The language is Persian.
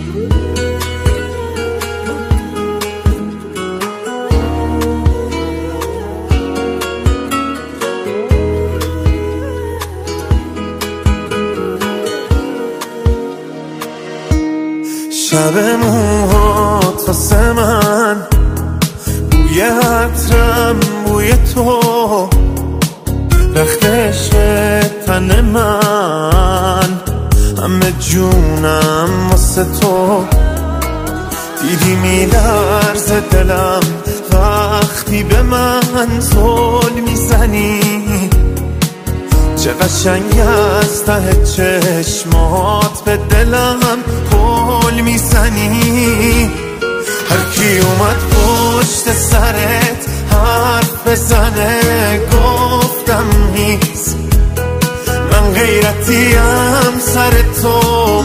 شب موهات واسه من بوی عطرم بوی تو رختش تن من همه جونم واسه تو دیدی میلرزه دلم وقتی به من زل میزنی چه قشنگ از ته چشمات به دلم پل میزنی هر کی اومد پشت سرت حرف بزنه گفتم نیست من غیرتیم سر تو